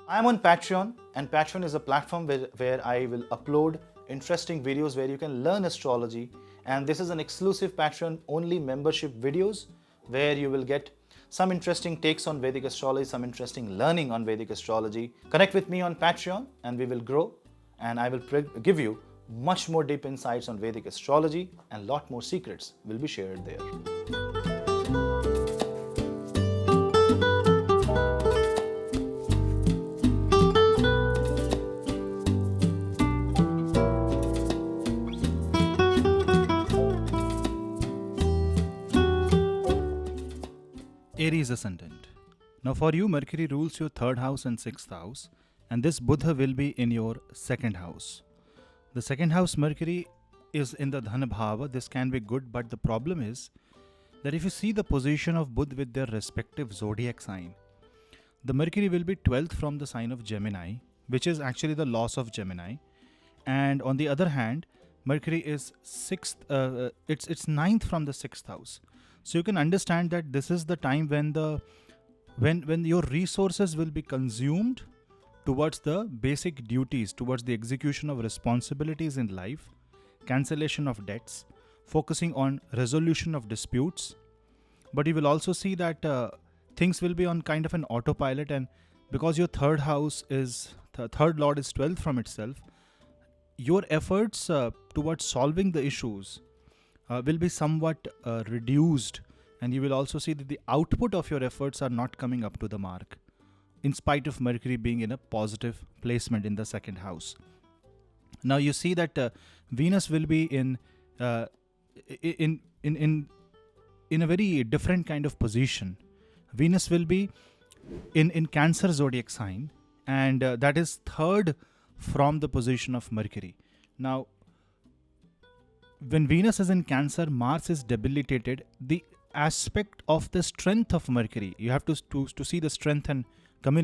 I'm on Patreon, and Patreon is a platform where I will upload interesting videos where you can learn astrology. And this is an exclusive Patreon only membership videos where you will get some interesting takes on Vedic astrology, some interesting learning on Vedic astrology. Connect with me on Patreon and we will grow, and I will give you much more deep insights on Vedic astrology, and lot more secrets will be shared there. Aries ascendant. Now for you, Mercury rules your third house and sixth house, and this Buddha will be in your second house. The second house Mercury is in the Dhana Bhava. This can be good, but the problem is that if you see the position of Buddha with their respective zodiac sign, the Mercury will be 12th from the sign of Gemini, which is actually the loss of Gemini, and on the other hand, Mercury is it's ninth from the sixth house. So you can understand that this is the time when your resources will be consumed towards the basic duties, towards the execution of responsibilities in life, cancellation of debts, focusing on resolution of disputes. But you will also see that things will be on kind of an autopilot, and because your third house is the third lord is 12th from itself, your efforts towards solving the issues will be somewhat reduced, and you will also see that the output of your efforts are not coming up to the mark, in spite of Mercury being in a positive placement in the second house. Now you see that Venus will be in a very different kind of position. Venus will be in Cancer zodiac sign, and that is third from the position of Mercury. Now, when Venus is in Cancer, Mars is debilitated. The aspect of the strength of Mercury, you have to see the strength and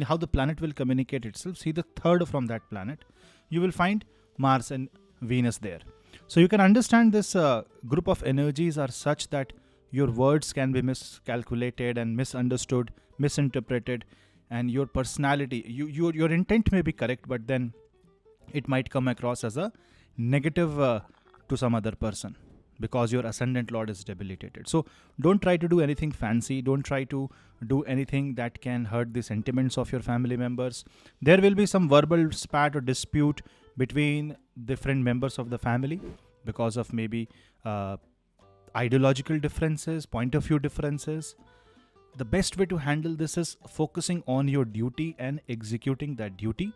how the planet will communicate itself. See the third from that planet. You will find Mars and Venus there. So you can understand this group of energies are such that your words can be miscalculated and misunderstood, misinterpreted, and your personality, your intent may be correct, but then it might come across as a negative to some other person because your ascendant lord is debilitated. So don't try to do anything fancy. Don't try to do anything that can hurt the sentiments of your family members. There will be some verbal spat or dispute between different members of the family because of maybe ideological differences, point of view differences. The best way to handle this is focusing on your duty and executing that duty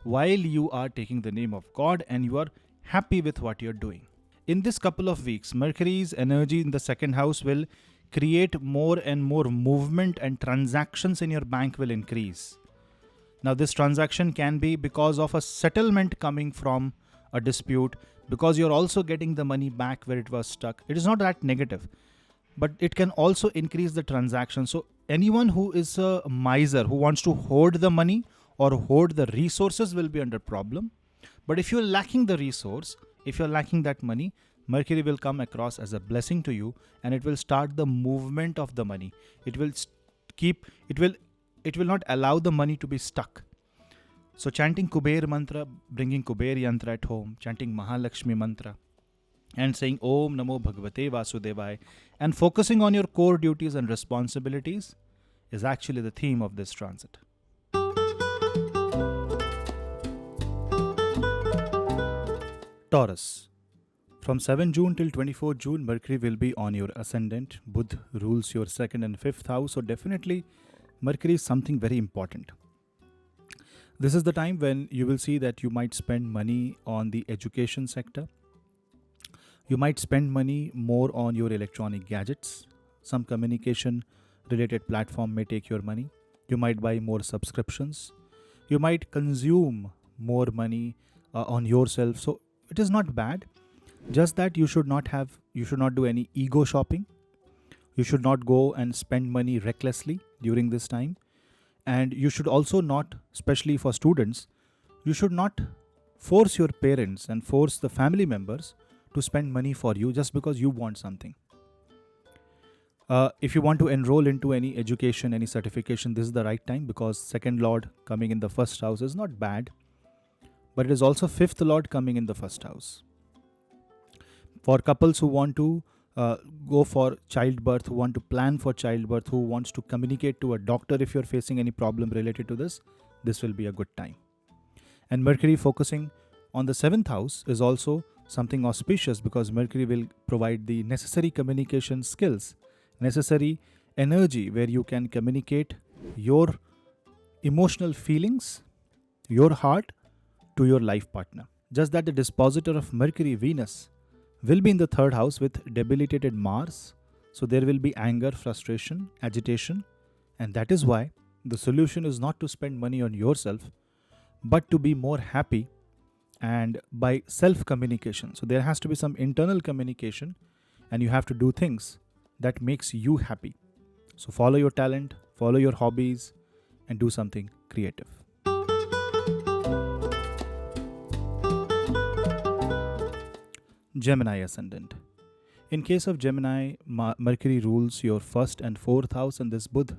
while you are taking the name of God and you are happy with what you're doing. In this couple of weeks, Mercury's energy in the second house will create more and more movement, and transactions in your bank will increase. Now, this transaction can be because of a settlement coming from a dispute, because you're also getting the money back where it was stuck. It is not that negative, but it can also increase the transaction. So anyone who is a miser, who wants to hoard the money or hoard the resources, will be under problem. But if you're lacking the resource, if you're lacking that money, Mercury will come across as a blessing to you, and it will start the movement of the money. It will not allow the money to be stuck. So chanting Kuber mantra, bringing Kuber yantra at home, chanting Mahalakshmi mantra, and saying Om Namo Bhagavate Vasudevaya, and focusing on your core duties and responsibilities is actually the theme of this transit. Taurus. From 7 June till 24 June, Mercury will be on your ascendant. Buddha rules your second and fifth house. So definitely, Mercury is something very important. This is the time when you will see that you might spend money on the education sector. You might spend money more on your electronic gadgets. Some communication related platform may take your money. You might buy more subscriptions. You might consume more money on yourself. So it is not bad. Just that you should not do any ego shopping. You should not go and spend money recklessly during this time. And you should also not, especially for students, you should not force your parents and force the family members to spend money for you just because you want something. If you want to enroll into any education, any certification, this is the right time, because second lord coming in the first house is not bad, but it is also fifth lord coming in the first house. For couples who want to go for childbirth, who want to plan for childbirth, who wants to communicate to a doctor if you're facing any problem related to this will be a good time. And Mercury focusing on the seventh house is also something auspicious, because Mercury will provide the necessary communication skills, necessary energy where you can communicate your emotional feelings, your heart, to your life partner. Just that the dispositor of Mercury, Venus, will be in the third house with debilitated Mars. So there will be anger, frustration, agitation. And that is why the solution is not to spend money on yourself, but to be more happy and by self communication. So there has to be some internal communication, and you have to do things that makes you happy. So follow your talent, follow your hobbies, and do something creative. Gemini ascendant. In case of Gemini, Mercury rules your first and fourth house, and this Budh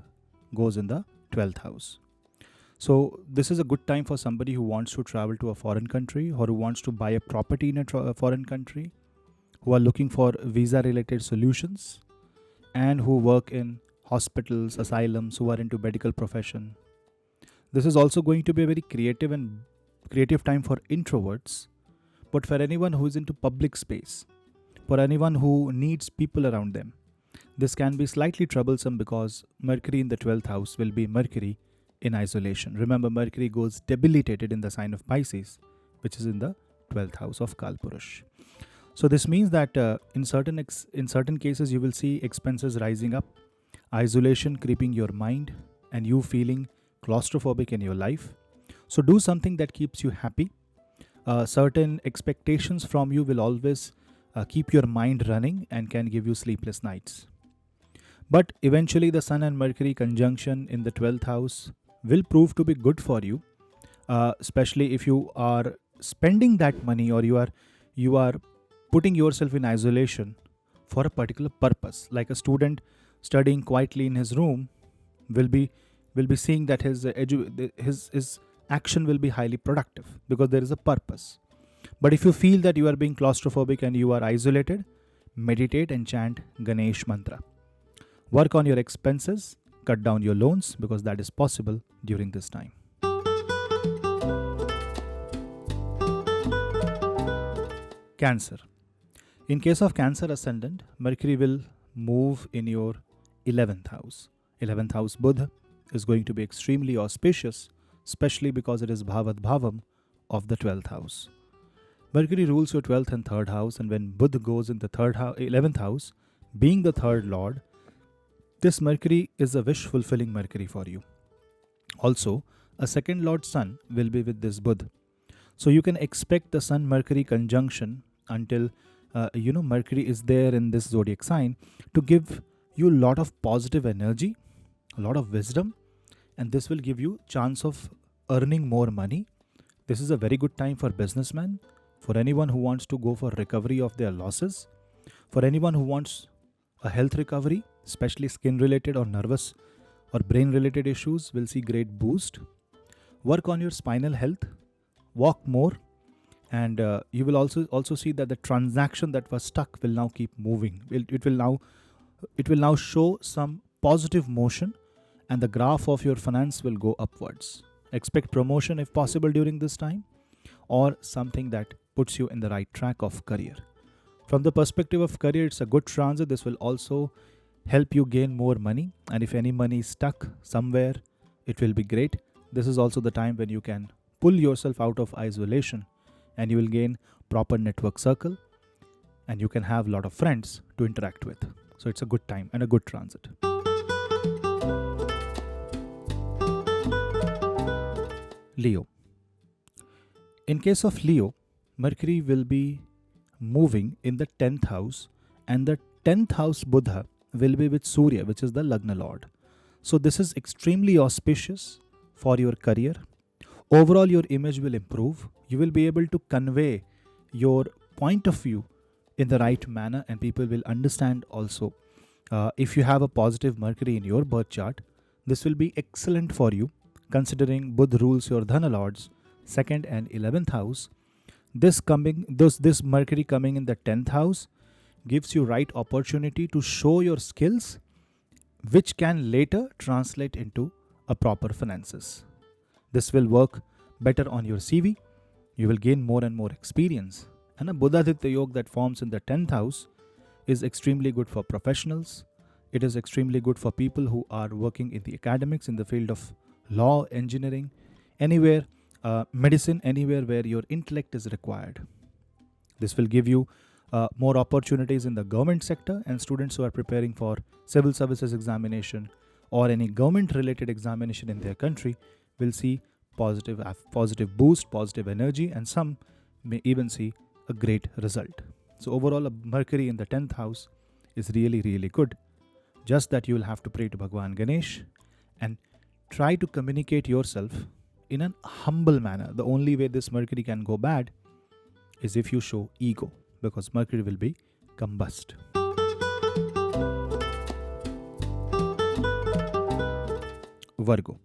goes in the 12th house. So this is a good time for somebody who wants to travel to a foreign country, or who wants to buy a property in a foreign country, who are looking for visa related solutions, and who work in hospitals, asylums, who are into medical profession. This is also going to be a very creative time for introverts. But for anyone who is into public space, for anyone who needs people around them, this can be slightly troublesome, because Mercury in the 12th house will be Mercury in isolation. Remember, Mercury goes debilitated in the sign of Pisces, which is in the 12th house of Kalpurush. So this means that in certain cases you will see expenses rising up, isolation creeping your mind, and you feeling claustrophobic in your life. So do something that keeps you happy. Certain expectations from you will always keep your mind running and can give you sleepless nights. But eventually the Sun and Mercury conjunction in the 12th house will prove to be good for you, especially if you are spending that money, or you are putting yourself in isolation for a particular purpose. Like a student studying quietly in his room will be seeing that his action will be highly productive, because there is a purpose. But if you feel that you are being claustrophobic and you are isolated, meditate and chant Ganesh mantra. Work on your expenses, cut down your loans, because that is possible during this time. Cancer. In case of Cancer ascendant, Mercury will move in your 11th house. 11th house Buddha is going to be extremely auspicious, especially because it is Bhavat Bhavam of the 12th house. Mercury rules your 12th and 3rd house, and when Buddha goes in the 11th house, being the 3rd lord, this Mercury is a wish fulfilling Mercury for you. Also, a 2nd lord Sun will be with this Buddha. So you can expect the Sun Mercury conjunction until Mercury is there in this zodiac sign to give you a lot of positive energy, a lot of wisdom, and this will give you chance of earning more money. This is a very good time for businessmen, for anyone who wants to go for recovery of their losses, for anyone who wants a health recovery, especially skin related or nervous or brain related issues, will see great boost. Work on your spinal health, walk more, and you will also see that the transaction that was stuck will now keep moving. It will now show some positive motion, and the graph of your finance will go upwards. Expect promotion if possible during this time, or something that puts you in the right track of career. From the perspective of career, it's a good transit. This will also help you gain more money, and if any money is stuck somewhere, it will be great. This is also the time when you can pull yourself out of isolation, and you will gain proper network circle, and you can have a lot of friends to interact with. So it's a good time and a good transit. Leo. In case of Leo, Mercury will be moving in the 10th house, and the 10th house Buddha will be with Surya, which is the Lagna Lord. So this is extremely auspicious for your career. Overall, your image will improve. You will be able to convey your point of view in the right manner, and people will understand also If you have a positive Mercury in your birth chart, this will be excellent for you, considering Budh rules your Dhana lords, 2nd and 11th house. This Mercury coming in the 10th house gives you right opportunity to show your skills, which can later translate into a proper finances. This will work better on your CV. You will gain more and more experience. And a Buddhaditya Yoga that forms in the 10th house is extremely good for professionals. It is extremely good for people who are working in the academics, in the field of law, engineering, anywhere, medicine, anywhere where your intellect is required. This will give you more opportunities in the government sector, and students who are preparing for civil services examination or any government related examination in their country will see positive boost, positive energy, and some may even see a great result. So overall, a Mercury in the 10th house is really, really good. Just that you will have to pray to Bhagwan Ganesh and try to communicate yourself in an humble manner. The only way this Mercury can go bad is if you show ego, because Mercury will be combust. Virgo.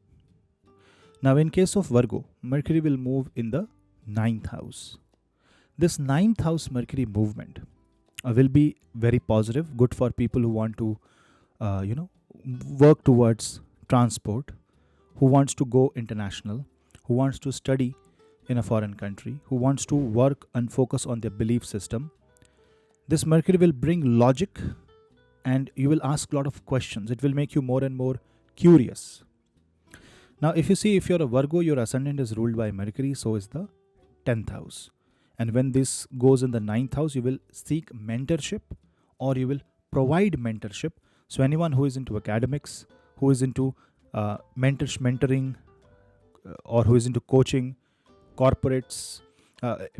Now, in case of Virgo, Mercury will move in the 9th house. This 9th house Mercury movement will be very positive, good for people who want to, work towards transport, who wants to go international, who wants to study in a foreign country, who wants to work and focus on their belief system. This Mercury will bring logic, and you will ask a lot of questions. It will make you more and more curious. Now, if you see, if you're a Virgo, your ascendant is ruled by Mercury, so is the 10th house. And when this goes in the 9th house, you will seek mentorship, or you will provide mentorship. So anyone who is into academics, who is into mentoring, or who is into coaching, corporates,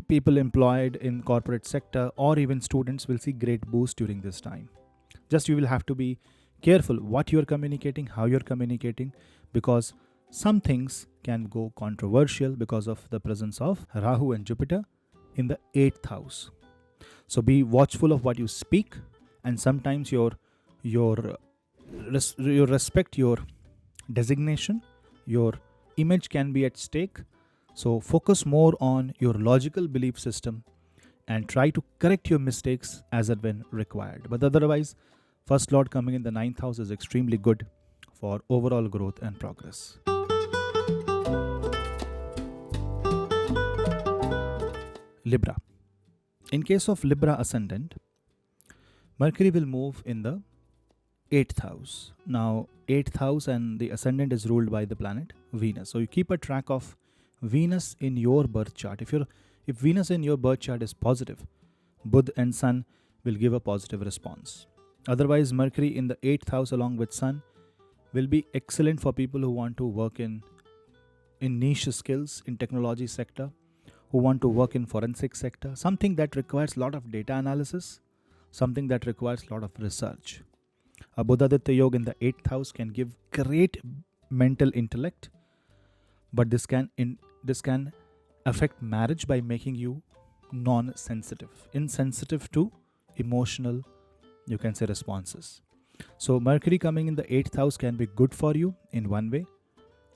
people employed in corporate sector, or even students will see great boost during this time. Just you will have to be careful what you are communicating, how you are communicating, because some things can go controversial because of the presence of Rahu and Jupiter in the 8th house. So be watchful of what you speak, and sometimes your respect, your designation, your image can be at stake. So focus more on your logical belief system and try to correct your mistakes as and when required. But otherwise, First Lord coming in the 9th house is extremely good for overall growth and progress. Libra. In case of Libra ascendant, Mercury will move in the 8th house. Now, 8th house and the ascendant is ruled by the planet Venus. So you keep a track of Venus in your birth chart. If Venus in your birth chart is positive, Budh and Sun will give a positive response. Otherwise, Mercury in the 8th house along with Sun will be excellent for people who want to work in niche skills in technology sector, who want to work in forensic sector, something that requires a lot of data analysis, something that requires a lot of research. A Buddhaditya Yoga in the 8th house can give great mental intellect, but this can affect marriage by making you non-sensitive, insensitive to emotional, you can say, responses. So Mercury coming in the 8th house can be good for you in one way,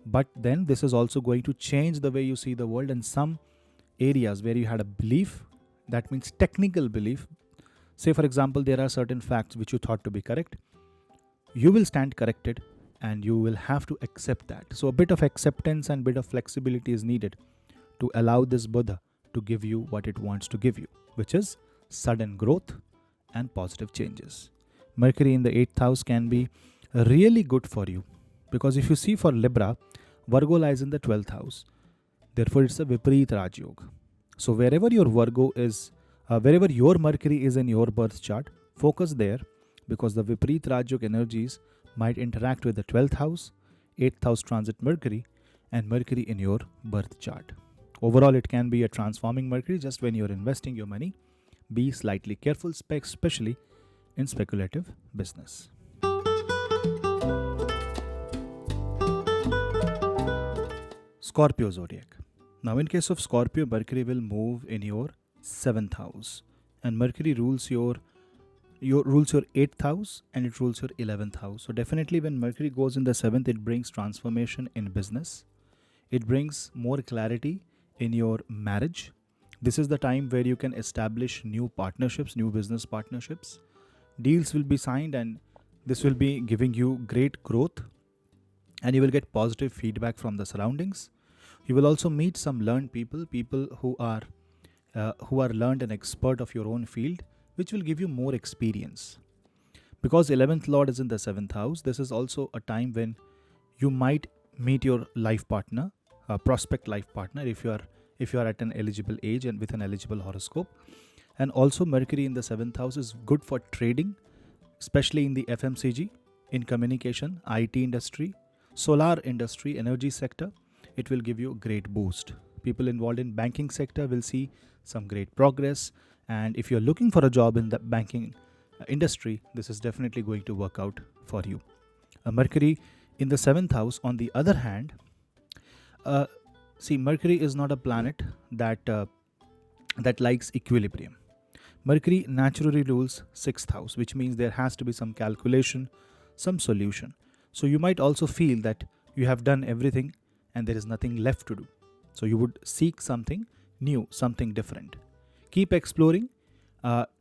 but then this is also going to change the way you see the world. In some areas where you had a belief, that means technical belief, say for example there are certain facts which you thought to be correct, you will stand corrected and you will have to accept that. So a bit of acceptance and bit of flexibility is needed to allow this Buddha to give you what it wants to give you, which is sudden growth and positive changes. Mercury in the 8th house can be really good for you, because if you see for Libra, Virgo lies in the 12th house. Therefore, it's a Vipareet Rajyog. So wherever your Virgo is, wherever your Mercury is in your birth chart, focus there, because the Vipareet Rajyog energies might interact with the 12th house, 8th house transit Mercury, and Mercury in your birth chart. Overall, it can be a transforming Mercury. Just when you're investing your money, be slightly careful, especially in speculative business. Scorpio zodiac. Now, in case of Scorpio, Mercury will move in your 7th house, and Mercury rules your rules your 8th house and it rules your 11th house. So definitely when Mercury goes in the 7th, it brings transformation in business. It brings more clarity in your marriage. This is the time where you can establish new partnerships, new business partnerships. Deals will be signed and this will be giving you great growth, and you will get positive feedback from the surroundings. You will also meet some learned people, people who are learned and expert of your own field, which will give you more experience. Because 11th lord is in the 7th house, this is also a time when you might meet your life partner, prospect life partner, if you are at an eligible age and with an eligible horoscope. And also Mercury in the 7th house is good for trading, especially in the FMCG, in communication, IT industry, solar industry, energy sector. It will give you a great boost. People involved in banking sector will see some great progress, and if you're looking for a job in the banking industry, this is definitely going to work out for you. Mercury in the 7th house, on the other hand, see, Mercury is not a planet that likes equilibrium. Mercury naturally rules 6th house, which means there has to be some calculation, some solution. So you might also feel that you have done everything and there is nothing left to do. So you would seek something new, something different. Keep exploring.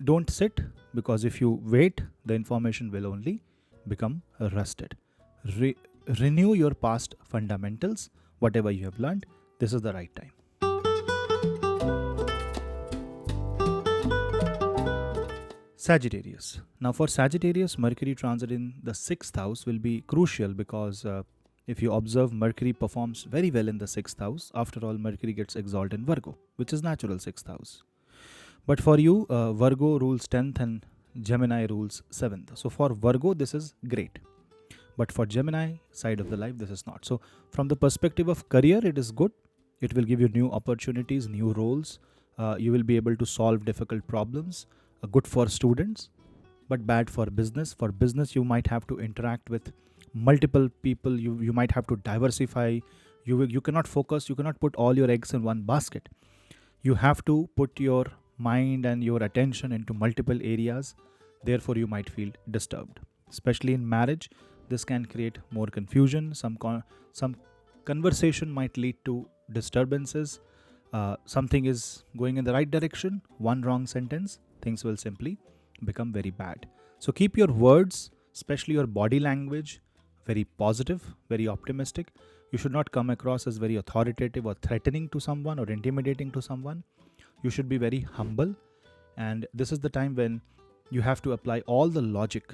Don't sit, because if you wait, the information will only become rusted. Renew your past fundamentals, whatever you have learned. This is the right time. Sagittarius. Now for Sagittarius, Mercury transit in the 6th house will be crucial, because if you observe, Mercury performs very well in the 6th house. After all, Mercury gets exalted in Virgo, which is natural 6th house. But for you, Virgo rules 10th and Gemini rules 7th. So for Virgo, this is great. But for Gemini side of the life, this is not. So from the perspective of career, it is good. It will give you new opportunities, new roles. You will be able to solve difficult problems. Good for students, but bad for business. For business, you might have to interact with multiple people. You might have to diversify. You cannot focus. You cannot put all your eggs in one basket. You have to put your mind and your attention into multiple areas. Therefore, you might feel disturbed. Especially in marriage, this can create more confusion. Some conversation might lead to disturbances. Something is going in the right direction. One wrong sentence, things will simply become very bad. So keep your words, especially your body language, very positive, very optimistic. You should not come across as very authoritative or threatening to someone or intimidating to someone. You should be very humble, and this is the time when you have to apply all the logic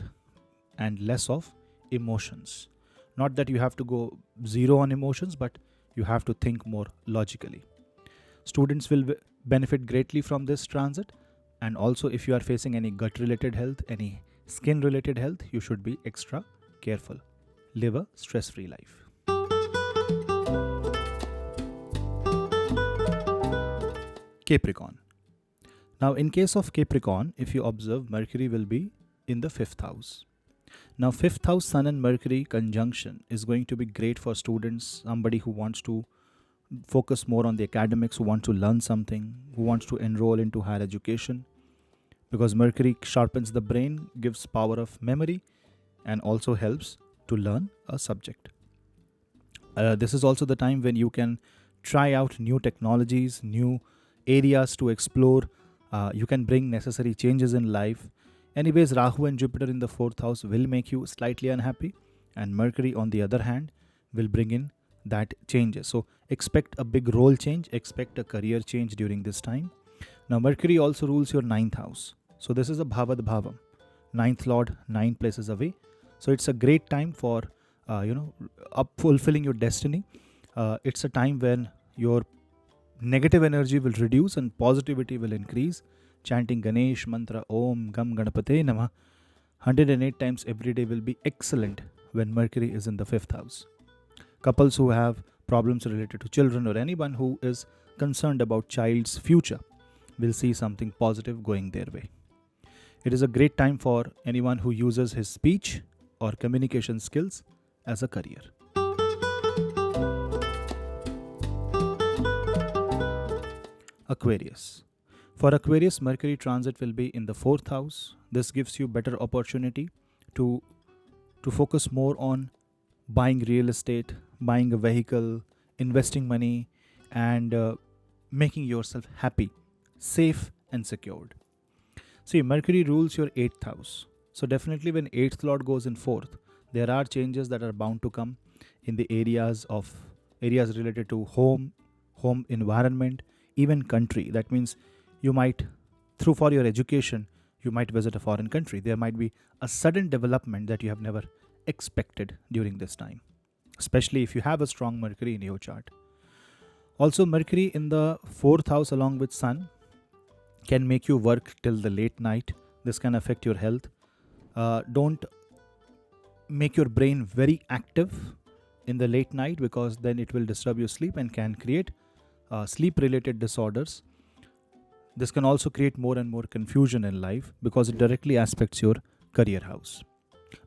and less of emotions. Not that you have to go zero on emotions, but you have to think more logically. Students will benefit greatly from this transit, and also if you are facing any gut related health, any skin related health, you should be extra careful. Live a stress free life. Capricorn. Now in case of Capricorn, if you observe, Mercury will be in the 5th house. Now 5th house Sun and Mercury conjunction is going to be great for students, somebody who wants to focus more on the academics, who wants to learn something, who wants to enroll into higher education, because Mercury sharpens the brain, gives power of memory, and also helps to learn a subject. This is also the time when you can try out new technologies, new areas to explore. You can bring necessary changes in life. Anyways, Rahu and Jupiter in the 4th house will make you slightly unhappy, and Mercury on the other hand will bring in that changes. So expect a big role change, expect a career change during this time. Now Mercury also rules your 9th house. So this is a Bhavad Bhavam. 9th Lord, 9 places away. So it's a great time for fulfilling your destiny. It's a time when your negative energy will reduce and positivity will increase. Chanting Ganesh mantra Om Gam Ganapate Namah 108 times every day will be excellent when Mercury is in the 5th house. Couples who have problems related to children, or anyone who is concerned about child's future, will see something positive going their way. It is a great time for anyone who uses his speech or communication skills as a career. Aquarius. For Aquarius, Mercury transit will be in the 4th house. This gives you better opportunity to focus more on buying real estate, buying a vehicle, investing money, and making yourself happy, safe, and secured. See, Mercury rules your 8th house. So, definitely, when 8th Lord goes in 4th, there are changes that are bound to come in the areas related to home environment, even country. That means you might, through for your education, you might visit a foreign country. There might be a sudden development that you have never expected during this time, especially if you have a strong Mercury in your chart. Also, Mercury in the 4th house along with Sun can make you work till the late night. This can affect your health. Don't make your brain very active in the late night, because then it will disturb your sleep and can create sleep related disorders. This can also create more and more confusion in life because it directly aspects your career house.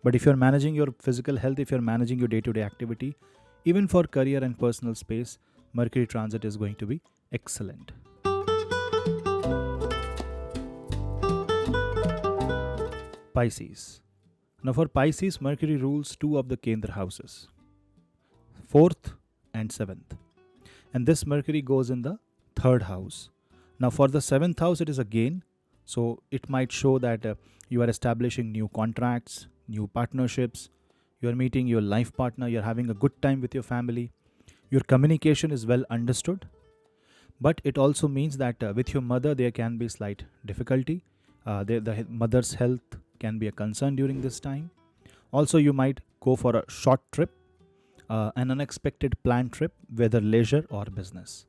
But if you're managing your physical health, if you're managing your day to day activity, even for career and personal space, Mercury transit is going to be excellent. Pisces. Now, for Pisces, Mercury rules two of the Kendra houses, 4th and 7th. And this Mercury goes in the 3rd house. Now, for the 7th house, it is a gain. So, it might show that you are establishing new contracts, new partnerships, you are meeting your life partner, you are having a good time with your family, your communication is well understood. But it also means that with your mother, there can be slight difficulty. The mother's health can be a concern during this time. Also, you might go for a short trip, an unexpected planned trip, whether leisure or business.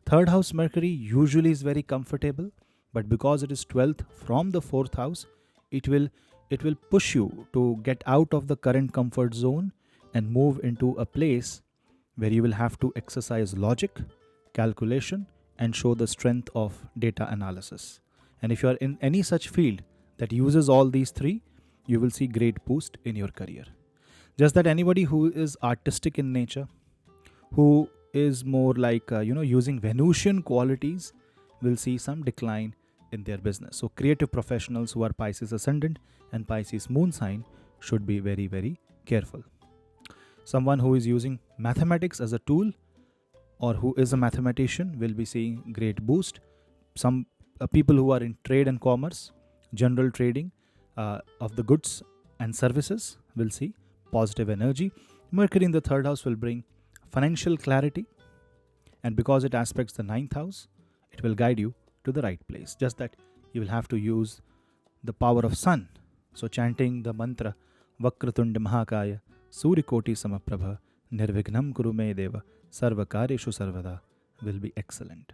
3rd house Mercury usually is very comfortable, but because it is 12th from the 4th house, it will push you to get out of the current comfort zone and move into a place where you will have to exercise logic, calculation, and show the strength of data analysis. And if you are in any such field that uses all these three, you will see great boost in your career. Just that anybody who is artistic in nature, who is more like using Venusian qualities, will see some decline in their business. So creative professionals who are Pisces ascendant and Pisces moon sign should be very, very careful. Someone who is using mathematics as a tool or who is a mathematician will be seeing great boost. Some people who are in trade and commerce, general trading of the goods and services will see positive energy. Mercury in the 3rd house will bring financial clarity, and because it aspects the 9th house, it will guide you to the right place. Just that you will have to use the power of Sun. So chanting the mantra Vakratunda Mahakaya Surikoti Samaprabha Nirvignam Kuru Me Deva Sarvakareshu Sarvada will be excellent.